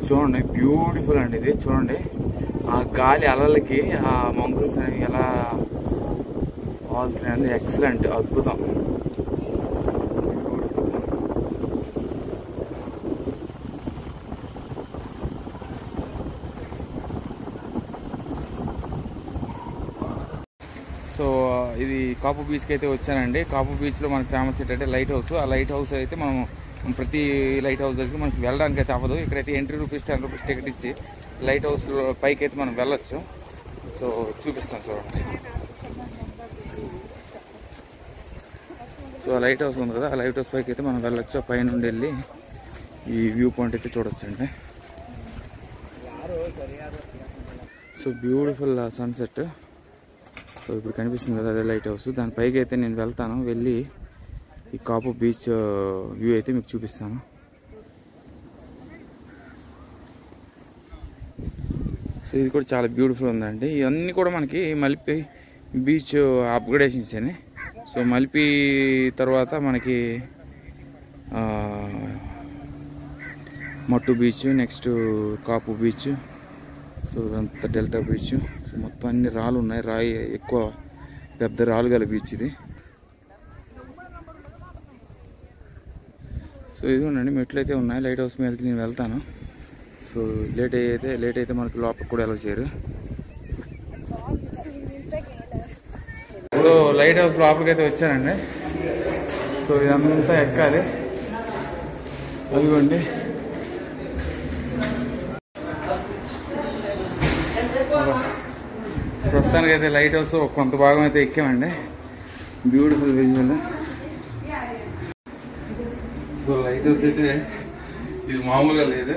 చూడండి బ్యూటిఫుల్ అండి ఇది. చూడండి ఆ గాలి అలలకి ఆ మంగుల్స్ ఎలా వాళ్తున్నాయండి. ఎక్సలెంట్, అద్భుతం. సో ఇది కాపు బీచ్కి అయితే వచ్చానండి. కాపు బీచ్లో మనకి ఫేమస్ ఏంటంటే లైట్ హౌస్. ఆ లైట్ హౌస్ అయితే మనం ప్రతి లైట్ హౌస్ దగ్గర మనకి వెళ్ళడానికి అయితే అవ్వదు. ఇక్కడైతే ఎంట్రీ రూపీస్ 10 రూపీస్ టికెట్ ఇచ్చి లైట్ హౌస్ పైకి అయితే మనం వెళ్ళొచ్చు. సో చూపిస్తాను చూడండి. సో ఆ లైట్ హౌస్ ఉంది కదా, ఆ లైట్ హౌస్ పైకి అయితే మనం వెళ్ళొచ్చు. పై నుండి వెళ్ళి ఈ వ్యూ పాయింట్ అయితే చూడొచ్చండి. So beautiful sunset. సో ఇప్పుడు కనిపిస్తుంది కదా అదే లైట్ హౌస్. దాని పైకి అయితే నేను వెళ్తాను. వెళ్ళి ఈ కాపు బీచ్ వ్యూ అయితే మీకు చూపిస్తాను. సో ఇది కూడా చాలా బ్యూటిఫుల్ ఉందండి. ఇవన్నీ కూడా మనకి మలిపి బీచ్ అప్గ్రేడేషన్స్ అని. సో మలిపి తర్వాత మనకి మట్టు బీచ్, నెక్స్ట్ కాపు బీచ్, సో ఇదంతా డెల్టా బీచ్. సో మొత్తం అన్ని రాళ్ళు ఉన్నాయి. రాయి ఎక్కువ పెద్ద రాళ్ళు గల బీచ్ ఇది. సో ఇది ఉండండి, మెట్లు అయితే ఉన్నాయి. లైట్ హౌస్ మీదకి నేను వెళ్తాను. సో లేట్ అయితే మనకి లోపలికి కూడా ఎలా చేయరు. సో లైట్ హౌస్ లోపలికి అయితే వచ్చానండి. సో ఇదంతా ఎక్కాలి. అదిగోండి ప్రస్తుతానికి అయితే లైట్ హౌస్ కొంత భాగం అయితే ఎక్కామండి. Beautiful visual. So lighthouse అయితే ఇది మామూలుగా లేదు,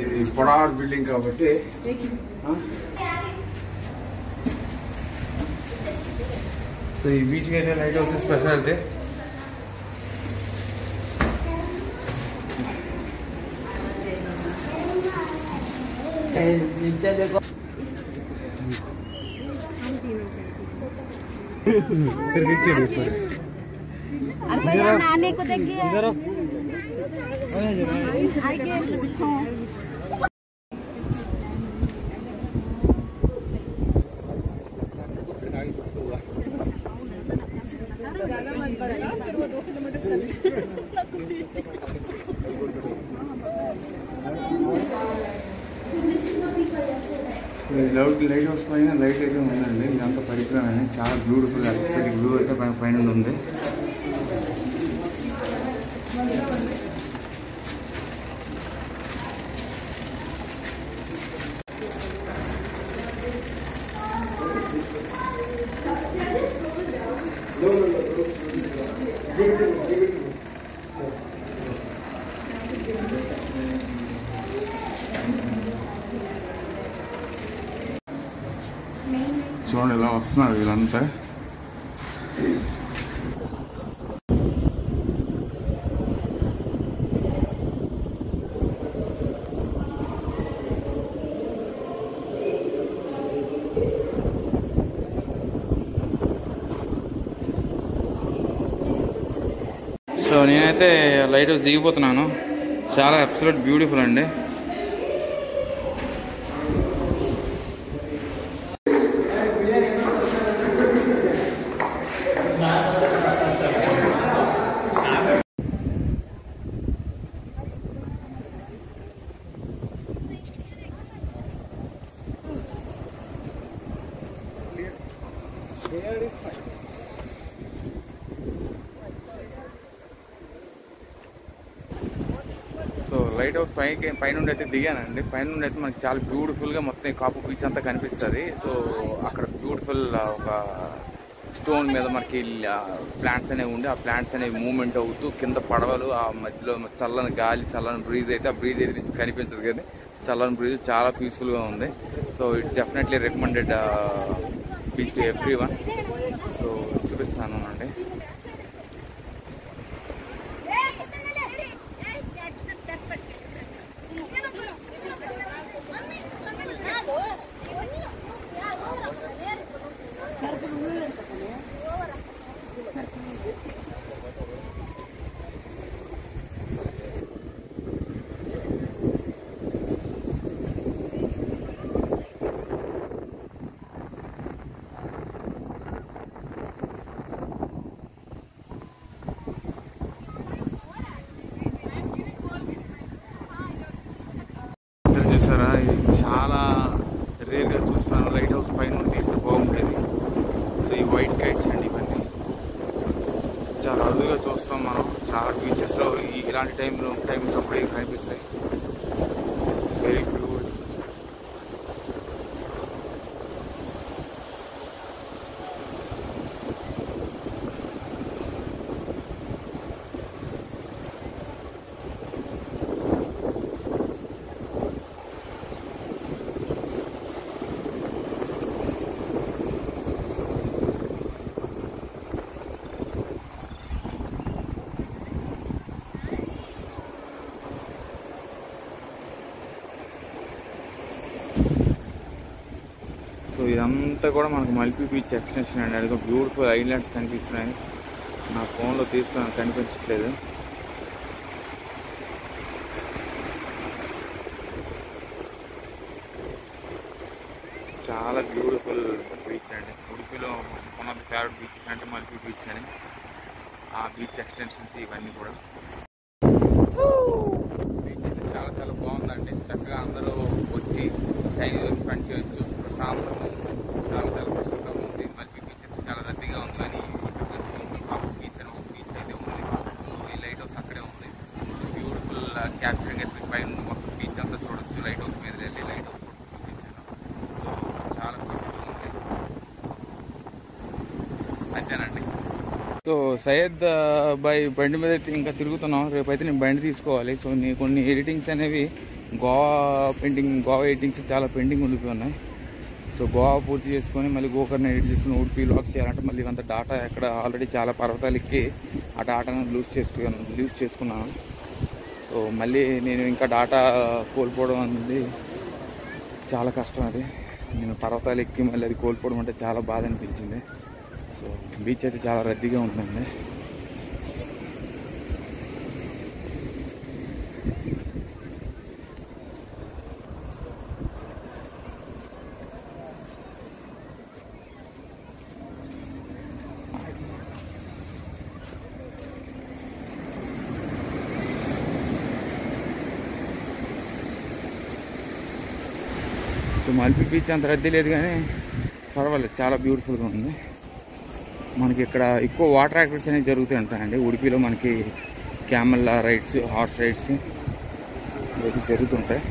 ఇది పొడార్ బిల్డింగ్ కాబట్టి సో ఈ బీచ్కి అయితే లైట్ హౌస్ స్పెషాలిటీ. आने को देखिए లైట్ హౌస్ పైన లైట్ అయితే ఉందండి. ఇదంతా పరికరమే చాలా బ్యూటిఫుల్ ఎస్థెటిక్ వ్యూ అయితే పైన ఉంది. చూడండి ఇలా వస్తున్నారు వీళ్ళంతా. సో నేనైతే లైట్ హౌస్ దిగిపోతున్నాను. చాలా అబ్సల్యూట్ బ్యూటిఫుల్ అండి. సో లైట్ హౌస్ పైనుండి అయితే దిగానండి. పైనుండి అయితే మనకి చాలా బ్యూటిఫుల్గా మొత్తం కాపు బీచ్ అంతా కనిపిస్తుంది. సో అక్కడ బ్యూటిఫుల్ ఒక స్టోన్ మీద మనకి ప్లాంట్స్ అనేవి ఉండి ఆ ప్లాంట్స్ అనేవి మూవ్మెంట్ అవుతూ కింద పడవలు, ఆ మధ్యలో చల్లని గాలి, చల్లని బ్రీజ్ అయితే ఆ బ్రీజ్ అయితే కనిపించదు కానీ చల్లని బ్రీజ్ చాలా పీస్ఫుల్గా ఉంది. So it's definitely recommended beach to everyone. So చూపిస్తాను అండి. చూసారా, ఇది చాలా రేర్గా చూస్తాను. లైట్ హౌస్ పైన తీస్తే బాగుంటుంది. సో ఈ వైట్ కైట్స్ అండి, ఇవన్నీ చాలా అరుదుగా చూస్తాం మనం. చాలా బీచెస్లో ఇలాంటి టైమ్స్ అప్పుడే కనిపిస్తాయి. Very beautiful. సో ఇదంతా కూడా మనకు మల్పీ బీచ్ ఎక్స్టెన్షన్ అండి. అది బ్యూటిఫుల్ ఐలాండ్స్ కనిపిస్తున్నాయి. నా ఫోన్లో తీస్తున్నాను, కనిపించట్లేదు. చాలా బ్యూటిఫుల్ బీచ్ అండి. ఉడిపిలో one of the favourite beaches అంటే మల్పీ బీచ్ అని. ఆ బీచ్ ఎక్స్టెన్షన్స్ ఇవన్నీ కూడా. బీచ్ అయితే చాలా చాలా బాగుందండి. చక్కగా అందరూ వచ్చి టైం స్పెండ్ చేయొచ్చు. ప్రశాంతంగా ఉంది, చాలా చాలా ప్రశాంతంగా ఉంది. మల్పీ బీచ్ అయితే చాలా రద్దీగా ఉంది, కానీ ఇక్కడ బీచ్ అని ఒక బీచ్ అయితే ఉంది. సో ఈ లైట్ హౌస్ అక్కడే ఉంది. బ్యూటిఫుల్ క్యాప్చరింగ్ అయితే పైన మొత్తం బీచ్ అంతా చూడొచ్చు. లైట్ హౌస్ మీద వెళ్ళి లైట్ హౌస్ చూపించాను. సో చాలా బ్యూటిఫుల్ ఉంది. అంతేనండి. సో సయ్యద్ బాయ్ బండి మీద అయితే ఇంకా తిరుగుతున్నాం. రేపైతే నేను బండి తీసుకోవాలి. సో నేను కొన్ని ఎడిటింగ్స్ అనేవి గోవా ఎడిటింగ్స్ చాలా పెండింగ్ ఉండిపోయి ఉన్నాయి. సో గోవా పూర్తి చేసుకొని మళ్ళీ గోకర్ణ ఎడిట్ చేసుకుని ఉడిపి లాక్ చేయాలంటే మళ్ళీ ఇవంతా డాటా ఎక్కడ ఆల్రెడీ చాలా పర్వతాలు ఎక్కి ఆ డాటాను లూజ్ చేసుకున్నాను. సో మళ్ళీ నేను ఇంకా డాటా కోల్పోవడం అనేది చాలా కష్టం. అది నేను పర్వతాలు ఎక్కి మళ్ళీ అది కోల్పోవడం అంటే చాలా బాధ అనిపించింది. సో బీచ్ అయితే చాలా రద్దీగా ఉంటుందండి. సో మల్పీ బీచ్ అంత రద్దీ లేదు, కానీ పర్వాలేదు, చాలా బ్యూటిఫుల్గా ఉంది. మనకి ఇక్కడ ఎక్కువ వాటర్ యాక్టివిటీస్ అనేవి జరుగుతూ ఉంటాయండి. ఉడిపిలో మనకి క్యామెల్ రైడ్స్, హార్స్ రైడ్స్ ఇవన్నీ జరుగుతుంటాయి.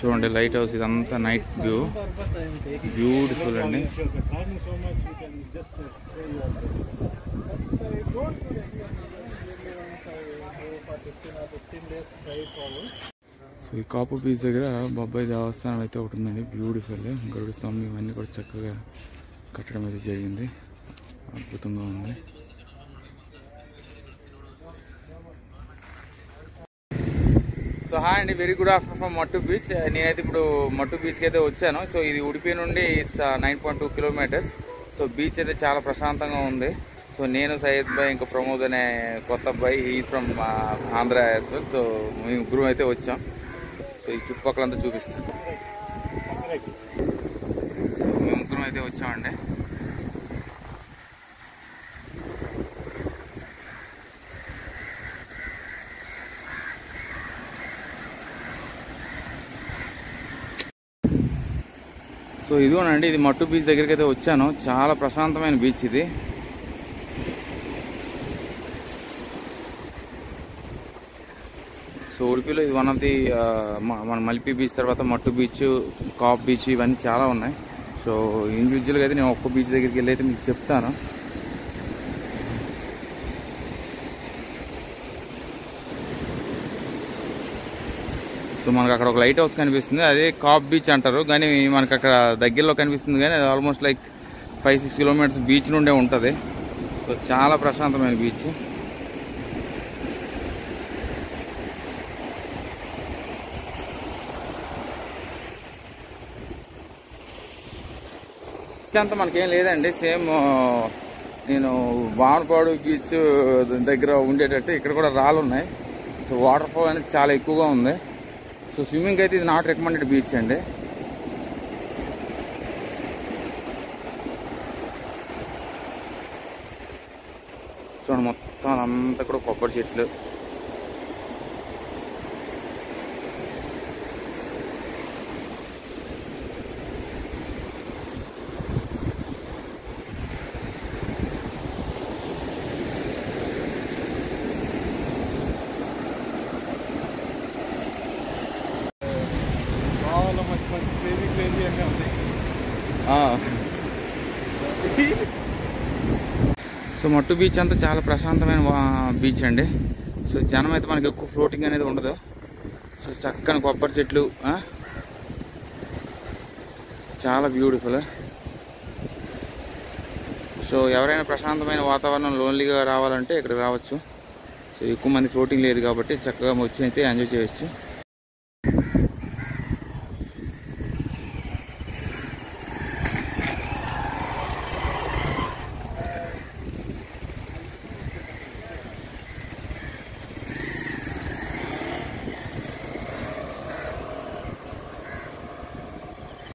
చూడండి లైట్ హౌస్, ఇదంతా నైట్ వ్యూ, బ్యూటిఫుల్ అండి. సో ఈ కాపు బీచ్ దగ్గర బాబాయ్ దేవస్థానం అయితే ఒకటి ఉందండి, బ్యూటిఫుల్. గరుడు స్తంభం ఇవన్నీ కూడా చక్కగా కట్టడం అయితే జరిగింది, అద్భుతంగా ఉంది. సో హాయ్ అండి, వెరీ గుడ్ ఆఫ్టర్నూన్ ఫ్రమ్ మట్టు బీచ్. నేనైతే ఇప్పుడు మట్టు బీచ్కి అయితే వచ్చాను. సో ఇది ఉడిపి నుండి ఇట్స్ 9.2 కిలోమీటర్స్. సో బీచ్ అయితే చాలా ప్రశాంతంగా ఉంది. సో నేను సయ్యద్ భాయ్, ఇంకా ప్రమోద్ అనే కొత్త అబ్బాయి, ఈ from Andhra as well. So మేము ముగ్గురు అయితే వచ్చాం. సో ఈ చుట్టుపక్కలంతా చూపిస్తాను. సో మేము ముగ్గురం అయితే వచ్చామండి. సో ఇదిగోనండి, ఇది మట్టు బీచ్ దగ్గరికి అయితే వచ్చాను. చాలా ప్రశాంతమైన బీచ్ ఇది. సో ఉడిపిలో ఇది వన్ ఆఫ్ ది మన మల్పీ బీచ్ తర్వాత మట్టు బీచ్, కాప్ బీచ్ ఇవన్నీ చాలా ఉన్నాయి. సో ఇండివిజువల్గా అయితే నేను ఒక్క బీచ్ దగ్గరికి వెళ్ళి అయితే మీకు చెప్తాను. సో మనకు అక్కడ ఒక లైట్ హౌస్ కనిపిస్తుంది, అదే కాప్ బీచ్ అంటారు, కానీ మనకు అక్కడ దగ్గరలో కనిపిస్తుంది, కానీ అది ఆల్మోస్ట్ లైక్ 5-6 కిలోమీటర్స్ బీచ్ నుండే ఉంటుంది. సో చాలా ప్రశాంతమైన బీచ్. అంతా మనకేం లేదండి. సేమ్ నేను వానపాడు బీచ్ దగ్గర ఉండేటట్టు ఇక్కడ కూడా రాళ్ళు ఉన్నాయి. సో వాటర్ ఫ్లో అనేది చాలా ఎక్కువగా ఉంది. సో స్విమ్మింగ్ అయితే ఇది నాట్ రికమెండెడ్ బీచ్ అండి. చూడండి మొత్తం అంతా కూడా కొబ్బరి చెట్లు. సో మట్టు బీచ్ అంతా చాలా ప్రశాంతమైన బీచ్ అండి. సో జనం అయితే మనకి ఎక్కువ ఫ్లోటింగ్ అనేది ఉండదు. సో చక్కని కొబ్బరి చెట్లు, చాలా బ్యూటిఫుల్. సో ఎవరైనా ప్రశాంతమైన వాతావరణం లోన్లీగా రావాలంటే ఇక్కడికి రావచ్చు. సో ఎక్కువ మంది ఫ్లోటింగ్ లేదు కాబట్టి చక్కగా వచ్చి అయితే ఎంజాయ్ చేయొచ్చు.